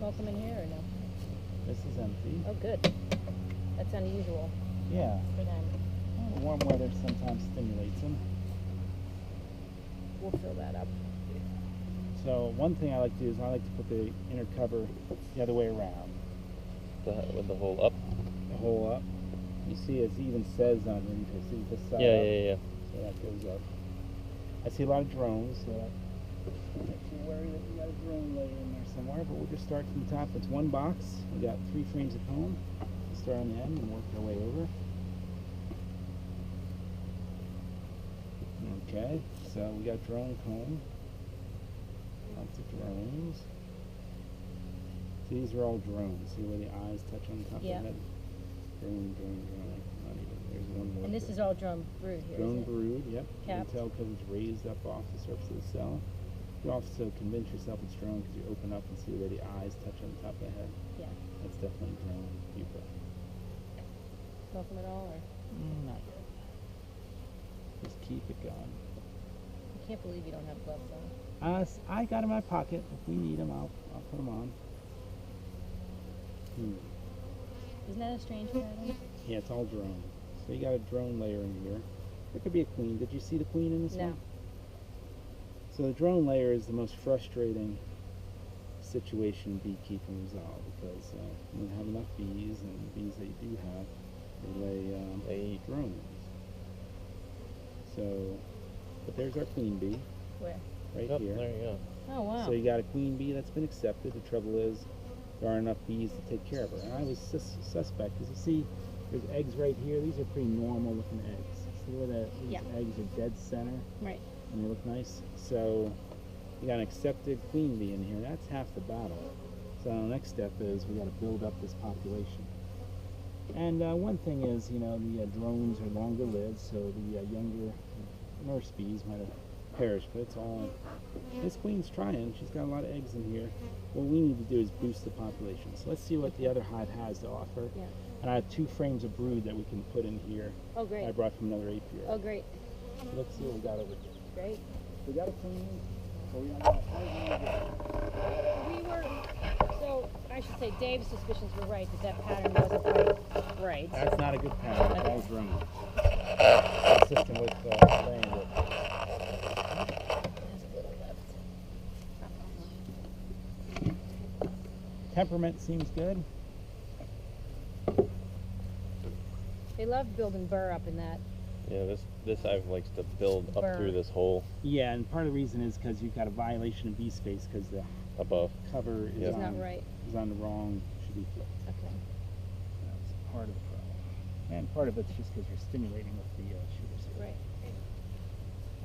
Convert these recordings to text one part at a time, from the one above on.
smoke them in here or no? This is empty. Oh, good. That's unusual Yeah. for them. Well, the warm weather sometimes stimulates them. We'll fill that up. So one thing I like to do is I like to put the inner cover the other way around. With the hole up? The hole up. You see it even says underneath it. See this side Yeah, up? yeah. So that goes up. I see a lot of drones, so that makes you worry that you got a drone layer in there somewhere, but we'll just start from the top. It's one box. We got 3 frames of comb. We'll start on the end and work our way over. Okay, so we got drone comb. Lots of drones. These are all drones. See where the eyes touch on the top Yeah. of the head? Drone. Not even. There's one more. And this is all drone brood here, Drone isn't it? brood, yep. You Capped. can tell because it's raised up off the surface of the cell. You also convince yourself it's drone because you open up and see where the eyes touch on the top of the head. Yeah. That's definitely drone pupa. Smoke them at all, or? Not yet. Just keep it going. I can't believe you don't have gloves on. I got in my pocket. If we need them, I'll put them on. Isn't that a strange pattern? Yeah, it's all drone. So you got a drone layer in here. There could be a queen. Did you see the queen in this No. one? So the drone layer is the most frustrating situation beekeeping resolve because when you have enough bees and the bees that you do have, they eat drones. So, but there's our queen bee. Where? Right Oh, here. there you go. Oh, wow. So you got a queen bee that's been accepted. The trouble is there aren't enough bees to take care of her. And I was suspect because you see there's eggs right here. These are pretty normal looking eggs. See where these Yeah. eggs are dead center Right. and they look nice? So you got an accepted queen bee in here. That's half the battle. So the next step is we got to build up this population. And one thing is, you know, the drones are longer lived, so the younger nurse bees might have perished, but it's all. This queen's trying. She's got a lot of eggs in here. What we need to do is boost the population. So let's see what the other hive has to offer. Yeah. And I have 2 frames of brood that we can put in here. Oh, great. I brought from another apiary. Oh, great. So let's see what we got over here. Great. We got a queen. So we got So I should say Dave's suspicions were right, that pattern wasn't quite right. That's not a good pattern. That's Okay. all drone. Consistent with laying it. There's a little left. Temperament seems good. They love building burr up in that. Yeah, this hive likes to build up Burr. through this hole Yeah, and part of the reason is because you've got a violation of bee space because the above. cover is, Yeah. It's not right. is on the wrong, should be flipped. Okay. That's part of the problem. And part of it's just because you're stimulating with the shooters here. Right.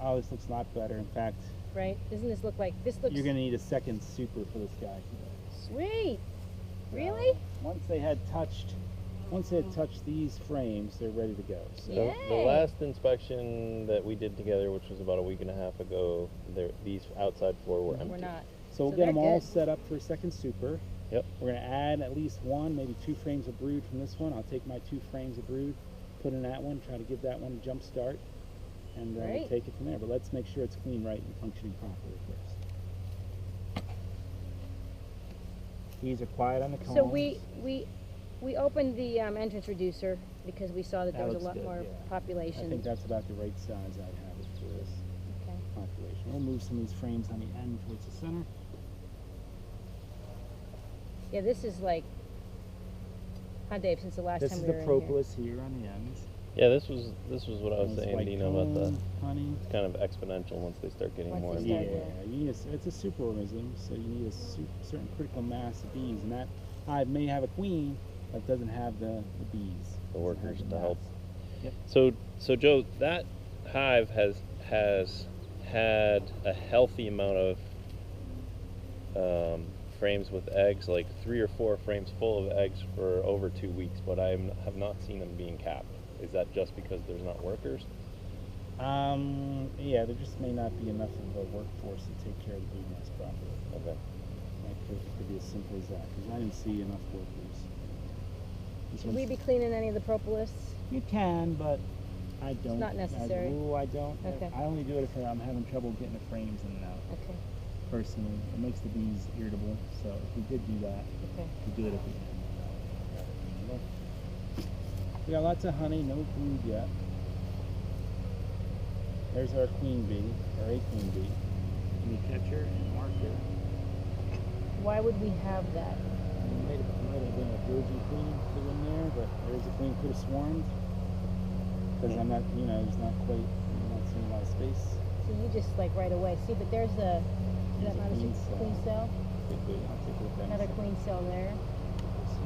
Oh, this looks a lot better. In fact, Right. Doesn't this look like this looks you're going to need a second super for this guy. sweet? Really? Once they had touched these frames, they're ready to go. So Yeah. The Yay. last inspection that we did together, which was about a week and a half ago, these outside floor were empty. We're not. So we'll So get them they're all good. set up for a second super. Yep. We're going to add at least 1, maybe 2 frames of brood from this one. I'll take my 2 frames of brood, put in that one, try to give that one a jump start, and we'll Great. take it from there. But let's make sure it's clean, right, and functioning properly first. Bees are quiet on the combs. So we opened the entrance reducer because we saw that there That was a looks lot good, more yeah. I population. think that's about the right size I'd have it for this Okay. population. We'll move some of these frames on the end towards the center. Yeah, this is like, huh, Dave? Since the last This time is we the were in propolis here on the ends. Yeah, this was what I was Nice saying, white Dina, about the comb, honey. it's kind of expensial once they start getting Once more. they and start more. Yeah, you need it's a superorganism, so you need a certain critical mass of bees, and that hive may have a queen, but doesn't have the bees. The Doesn't have workers the to help. mass. Yep. So Joe, that hive has had a healthy amount of frames with eggs, like 3 or 4 frames full of eggs for over 2 weeks, but I have not seen them being capped. Is that just because there's not workers? Yeah, there just may not be enough of a workforce to take care of the bee nest properly. Okay. That could be as simple as that, because I didn't see enough workers. This Should we one's- be cleaning any of the propolis? You can, but I don't. not necessary. As a rule, I don't. Okay. I only do it if I'm having trouble getting the frames in and out. Okay. personally. It makes the bees irritable, so if we did do that, Okay. we do it at the end. We got lots of honey, no brood yet. There's our queen bee, or a queen bee. Let me catch her and mark her. Why would we have that? Might have been a virgin queen flew in there, but there's a queen could have swarmed. Because I'm not, there's not quite, I'm not seeing a lot of space. So you just like right away. See, but there's a, is There's that a not a queen queen cell. cell? I'll take a look at Another it. queen cell there.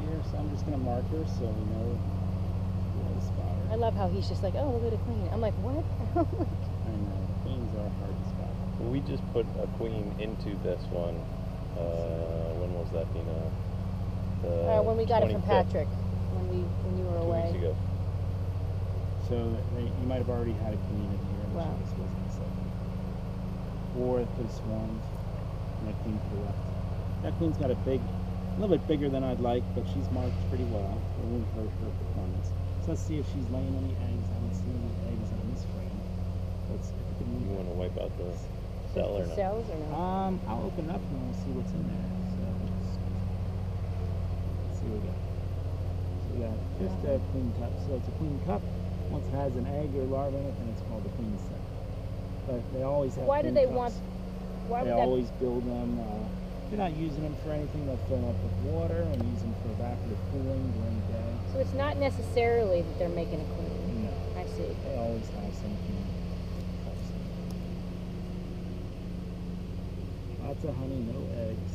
Here, so I'm just going to mark her so we know where to spot her. I love how he's just like, oh, look at a queen. I'm like, what? I know, queens are hard to spot. We just put a queen into this one. When was that, Dina? When we got it from 25th, Patrick, when you were 2 away. weeks ago. So you might have already had a queen in here, and Wow. she just wasn't accepted. Or it could have swarmed, and that queen could have left. That queen's got a little bit bigger than I'd like, but she's marked pretty well. It won't hurt her performance. So let's see if she's laying any eggs. I don't see any eggs on this frame. Let's if we can You move want to wipe out the Just cell or the not? cells or no? I'll open it up and we'll see what's in there. So let's see what we got. So we got just a queen cup. So it's a queen cup. Once it has an egg or larva in it, then it's called a queen cell. But they always have Why do queen they cups. want? Why They would that? always build them. They're not using them for anything. They'll fill them up with water and use them for evaporative cooling during the day. So it's not necessarily that they're making a queen. No, I see. they always have some queen cups. Lots of honey, no eggs.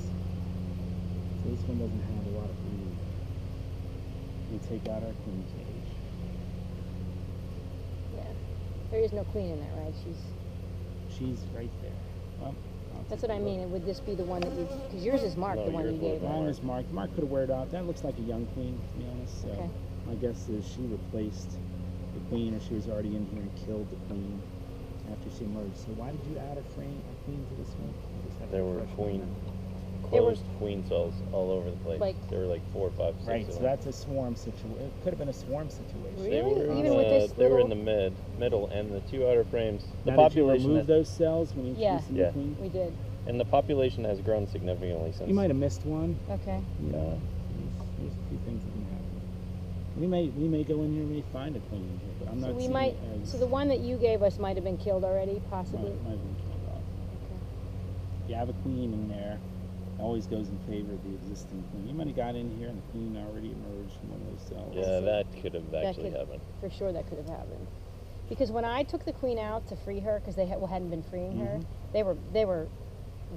So this one doesn't have a lot of brood. We take out our queen cage. Yeah. There is no queen in that, right? She's right there. Well, That's what I mean. Would this be the one that you? Because yours is marked, No, the one yours you gave wasn't. us. Mine is marked. Mark could have wear it out. That looks like a young queen, to be honest. So Okay. my guess is she replaced the queen, or she was already in here and killed the queen after she emerged. So why did you add a queen to this one? I just have There a were fresh queen, one. There were- closed queen cells all over the place. Like- there were like 4, 5, 6 Right, of so them. that's a swarm situation. It could have been a swarm situation. Really? They were, Even with this they were in little- the middle, and the 2 outer frames. The Now, did you population remove has, those cells when you Yeah. introduced the new Yeah. queen? We did. and the population has grown significantly since. You might have missed one. Okay. Yeah, there's a few things that can happen. We may go in here and we may find a queen in here, but I'm So not we seeing might. eggs. So the one that you gave us might have been killed already, possibly. might have been killed off. Okay. If you have a queen in there, it always goes in favor of the existing queen. You might have got in here and the queen already emerged from one of those cells. Yeah, that could have actually could- happened. For sure, that could have happened. Because when I took the queen out to free her, because they hadn't been freeing her, they were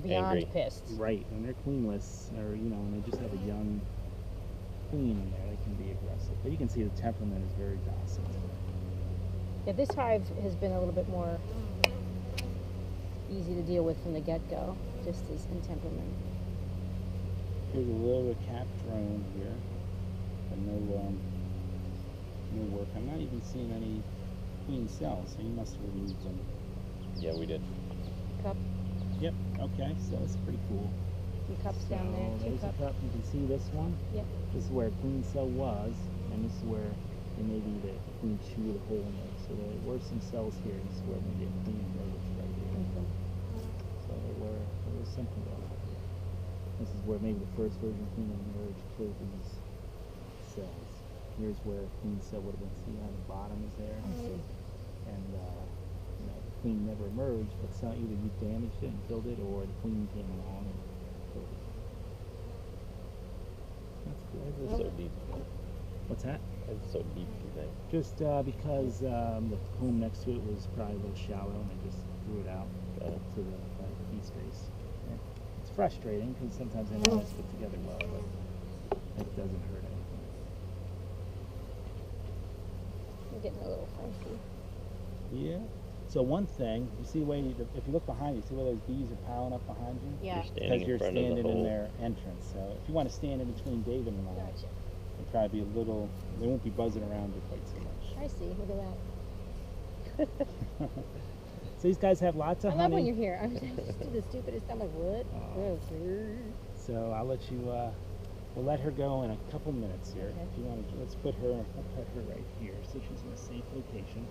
beyond Angry. pissed. Right, when they're queenless, or when they just have a young queen in there, they can be aggressive. But you can see the temperament is very docile. Yeah, this hive has been a little bit more easy to deal with from the get-go, just as in temperament. Here's a little capped drone here, but no work. I'm not even seeing any queen cells, so you must have removed them. Yeah, we did. Cup, Yep, okay, so that's pretty cool. some cups down So there, 2 there's cups. a cup, you can see this one. Yep. This is where a queen cell was, and this is where maybe the queen chewed a hole in it. So there were some cells here. This is where maybe a queen emerged right here. Okay. So there was something going on here. This is where maybe the first version of queen emerged killed these cells. Here's where a queen cell would have been. See how the bottom is there? I see. And the queen never emerged, but either you damaged it and killed it, or the queen came along and killed it. That's good. It's so deep. What's that? It's so deep, you think? Just because the comb next to it was probably a little shallow, and I just threw it out Got it. to the bee space. Yeah. It's frustrating because sometimes they don't always fit together well, but it doesn't hurt anything. I'm getting a little feisty. Yeah. So one thing, you see the way, if you look behind you, see where those bees are piling up behind you? Yeah. You're standing Because in you're front of the standing in hole. their entrance. So if you want to stand in between David and I, Gotcha. it'll probably be a little, they won't be buzzing around you quite so much. I see. Look at that. So these guys have lots of I love when honey. you're here. I'm just do the stupidest. I'm like, what? Oh. So I'll let you, we'll let her go in a couple minutes here. Okay. If you want to, let's put her right here so she's in a safe location.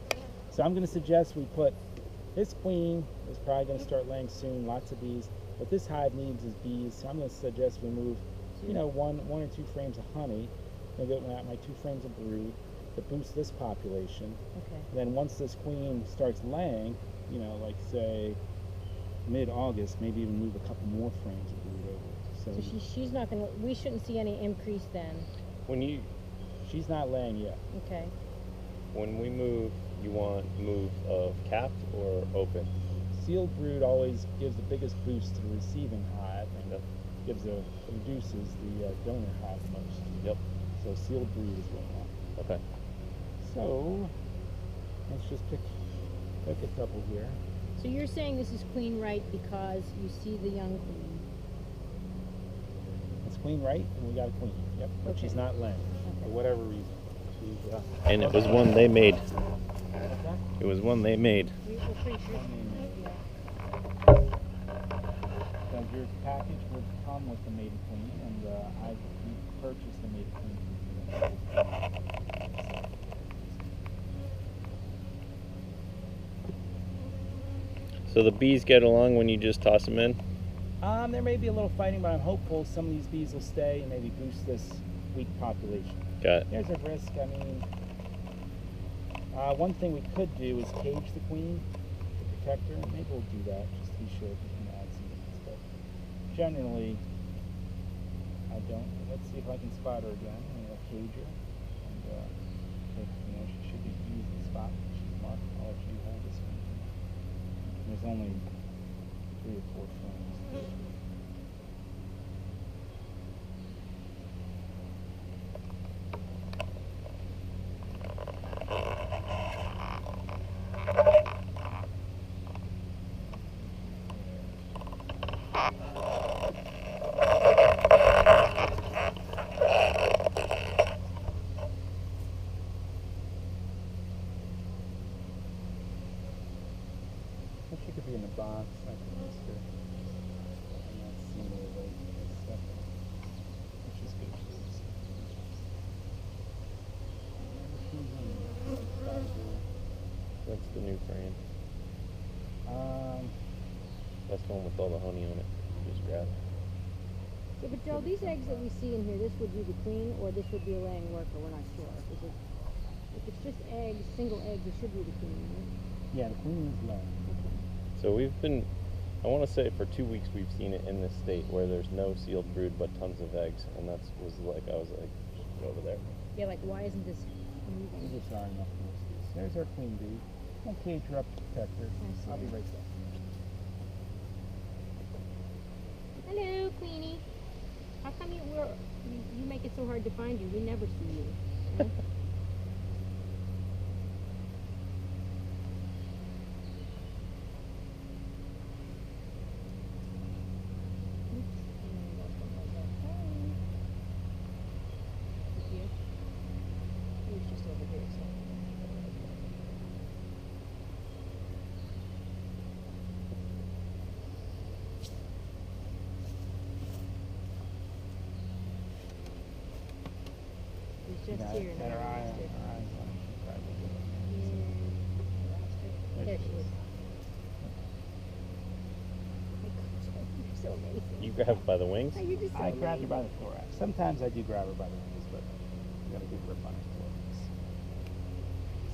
So I'm going to suggest we put This queen is probably going to start laying soon, lots of bees. What this hive needs is bees, so I'm going to suggest we move, you know, one or two frames of honey. I'm going to get my 2 frames of brood to boost this population. Okay. And then once this queen starts laying, you know, like say mid-August, maybe even move a couple more frames of brood over. So she's not gonna. We shouldn't see any increase then. She's not laying yet. Okay. When we move, you want move of capped or open? Sealed brood always gives the biggest boost to the receiving hive and reduces the donor hive most. Yep. So sealed brood is what we want. Okay. So let's just pick a couple here. So you're saying this is queen right because you see the young queen. It's queen right, and we got a queen. Yep. But Okay. she's not laying for whatever reason. She's, And it was one they made. what's that? It was one they made. We're pretty sure. So your package would come with the maiden queen, and I purchased the maiden queen from you. So the bees get along when you just toss them in? There may be a little fighting, but I'm hopeful some of these bees will stay and maybe boost this weak population. Got it. There's a risk. I mean, one thing we could do is cage the queen to protect her. Maybe we'll do that just to be sure we can add some bees. But generally, I don't. Let's see if I can spot her again. I'm gonna cage her, and you know, she should be easy to spot. She's marked. I'll let you hold this one. There's only 3 or 4 frames. She could be in the box. I can miss her. I'm not seeing her right this second. Which is good. That's the new frame. That's the one with all the honey on it. Just grab it. Yeah, but Joe, these eggs that we see in here, this would be the queen, or this would be a laying worker. We're not sure. Is it? If it's just eggs, single eggs, it should be the queen, right? Yeah, the queen is low. So we've been, I want to say for 2 weeks we've seen it in this state where there's no sealed brood but tons of eggs, and I was like, go over there. Yeah, like why isn't this moving? These are enough for most of these. There's our queen bee. I'll cage her up to protect her. I see. I'll be right back. Hello, Queenie. How come you make it so hard to find you? We never see you. Huh? Just Got here it. now. Got her eyes on her. Yeah. There she is. You're so amazing. You grab it by the wings? Oh, you're just so I grabbed her amazing. by the thorax. Sometimes I do grab her by the wings, but you got a good grip on her thorax.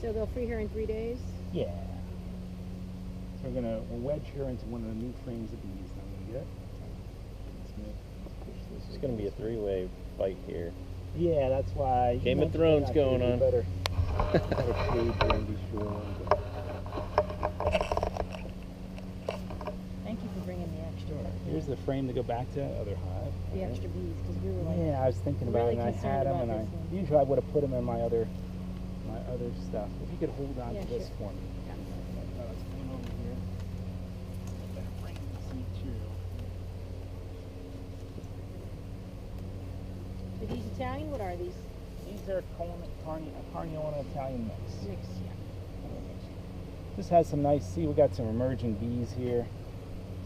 So they'll free her in 3 days? Yeah. So we'll wedge her into one of the new frames of bees that I'm gonna get. It's going to be a 3-way fight here. Yeah, that's why. Game of Thrones going on. Better cage her and be sure. Thank you for bringing the extra. Here's the frame to go back to other hive. The extra bees, because we were like, Yeah, I was thinking about really it, and I concerned had them, about and this one. usually I would have put them in my other stuff. If you could hold on Yeah, to this sure. for me. Let's put them over here. Better bring some material. are these Italian? What are these? These are Carniolina Italian mix. Mix, yeah. This has some nice, see, we got some emerging bees here.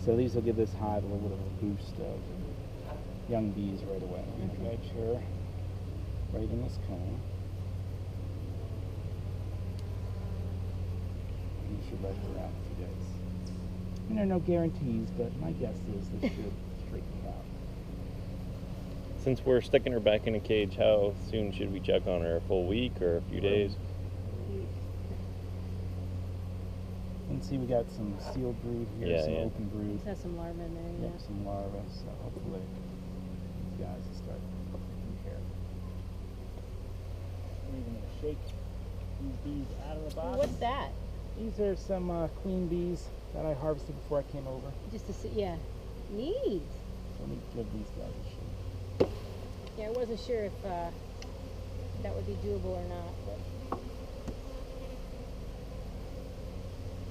So these will give this hive a little bit of a boost of young bees right away. I'm going to wedge her right in this cone. should let her out in a few days. And there are no guarantees, but my guess is this should straighten it out. Since we're sticking her back in a cage, how soon should we check on her? A full week or a few days? And see, we got some sealed brood here, Yeah, some yeah. open brood. This has some larvae in there, Yep, some larvae, so hopefully these guys will start taking care of it. We're even going to shake these bees out of the yeah. box. What's that? These are some queen bees that I harvested before I came over. Just to see, yeah. Neat. So let me give these guys a shake. Yeah, I wasn't sure if that would be doable or not, but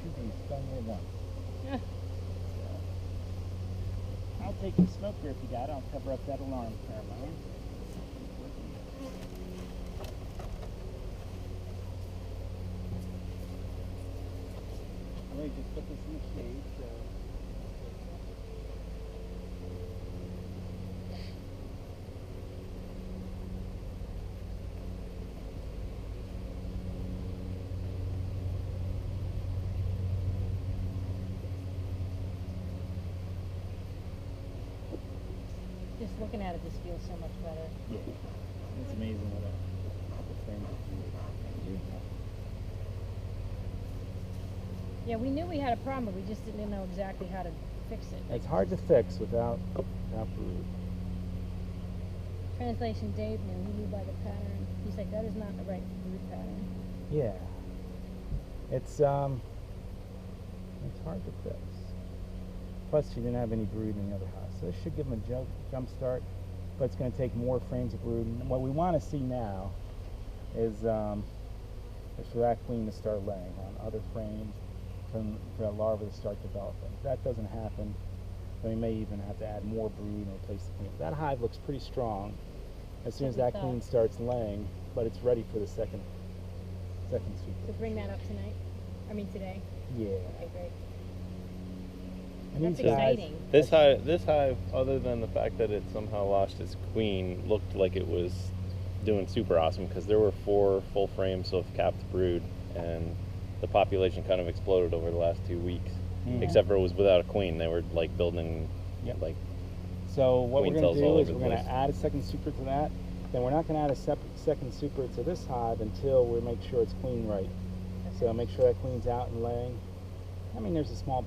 Two bees stung me at once. yeah. So, I'll take the smoker if you got it. I'll cover up that alarm pheromone. Let me just put this in the shade. So. Just looking at it just feels so much better. Yeah, it's amazing what a couple frames can do. Yeah, we knew we had a problem, but we just didn't know exactly how to fix it. It's hard to fix without brood. Translation Dave knew. He knew by the pattern. He's like, that is not the right brood pattern. Yeah, it's hard to fix. Plus, she didn't have any brood in the other house, so this should give them a jump start. But it's going to take more frames of brood. And what we want to see now is for that queen to start laying on other frames, for that larva to start developing. If that doesn't happen, then we may even have to add more brood and replace the queen. That hive looks pretty strong as soon as that queen starts laying, but it's ready for the second super. So bring that up tonight. I mean today. Yeah. Okay, great. And That's these guys- exciting. This hive, other than the fact that it somehow lost its queen, looked like it was doing super awesome because there were 4 full frames of capped brood, and the population kind of exploded over the last 2 weeks. Mhm. Except for it was without a queen. They were like building, Yep. like So what we're queen going to cells all do is over we're the going to place. add a second super to that. Then we're not going to add a second super to this hive until we make sure it's queen right. So make sure that queen's out and laying. I mean, there's a small